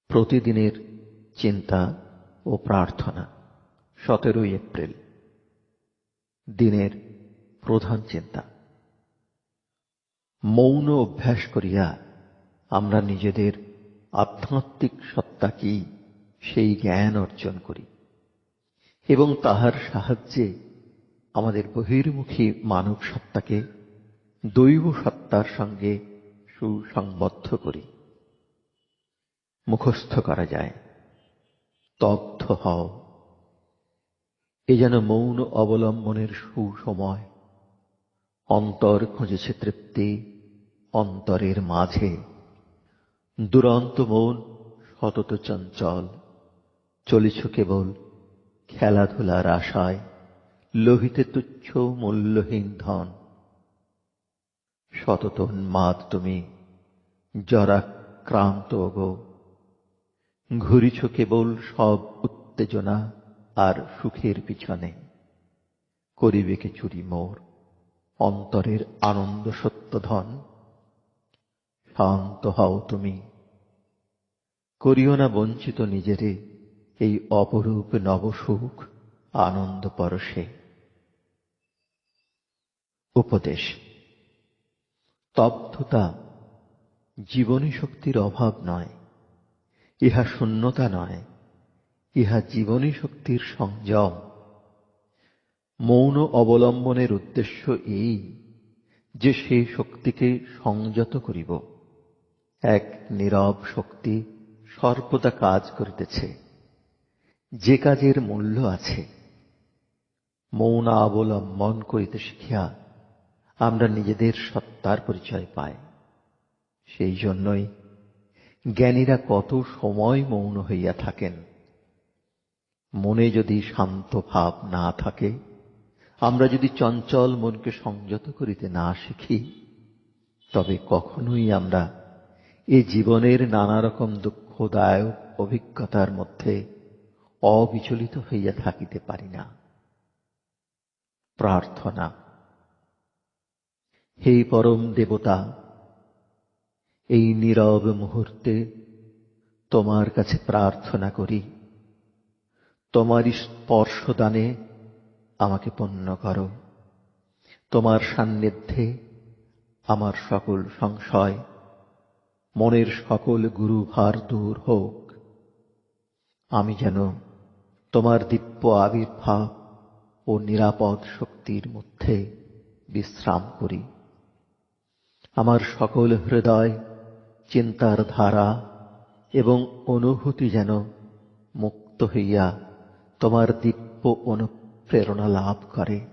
প্রতিদিনের চিন্তা ও প্রার্থনা। 17 এপ্রিল। দিনের প্রধান চিন্তা। মৌন অভ্যাস করিয়া আমরা নিজেদের আধ্যাত্মিক সত্তা কি সেই জ্ঞান অর্জন করি এবং তাহার সাহায্যে আমাদের বহির্মুখী মানব সত্তাকে দৈব সত্তার সঙ্গে সুসংবদ্ধ করি। মুখস্থ করা যায়, স্তব্ধ হও। এ যেন মৌন অবলম্বনের সুসময়। অন্তর খুঁজেছে তৃপ্তি অন্তরের মাঝে। দুরন্ত মন সতত চঞ্চল, চলিছ কেবল খেলাধুলার আশায়, লোহিতে তুচ্ছ মূল্যহীন ধন। সতত উন্মাদ তুমি, জরাক্রান্ত গো, ঘুরিছ কেবল সব উত্তেজনা আর সুখের পিছনে। করিবে কে চুরি মোর অন্তরের আনন্দ সত্য ধন। শান্ত হও তুমি, করিও না বঞ্চিত নিজেরে এই অপরূপ নবসুখ আনন্দ পরশে। উপদেশ। স্তব্ধতা জীবনী শক্তির অভাব নয়, ইহা শূন্যতা নয়, ইহা জীবনী শক্তির সংযম। মৌন অবলম্বনের উদ্দেশ্য এই যে সেই শক্তিকে সংযত করিব। এক নীরব শক্তি সর্বদা কাজ করিতেছে, যে কাজের মূল্য আছে। মৌন অবলম্বন করিতে শিখিয়া আমরা নিজেদের সত্তার পরিচয় পাই। সেই জন্যই জ্ঞানীরা কত সময় মৌন হইয়া থাকেন। মনে যদি শান্ত ভাব না থাকে, আমরা যদি চঞ্চল মনকে সংযত করিতে না শিখি, তবে কখনোই আমরা এ জীবনের নানা রকম দুঃখদায়ক অভিজ্ঞতার মধ্যে অবিচলিত হইয়া থাকিতে পারি না। প্রার্থনা। হে পরম দেবতা, এই নীরব মুহূর্তে তোমার কাছে প্রার্থনা করি, তোমারই স্পর্শদানে আমাকে পূর্ণ করো। তোমার সান্নিধ্যে আমার সকল সংশয়, মনের সকল গুরুভার দূর হোক। আমি যেন তোমার দিব্য আবির্ভাব ও নিরাপদ শক্তির মধ্যে বিশ্রাম করি। আমার সকল হৃদয়, চিন্তার ধারা এবং অনুভূতি যেন মুক্ত হইয়া তোমার দিব্য অনুপ্রেরণা লাভ করে।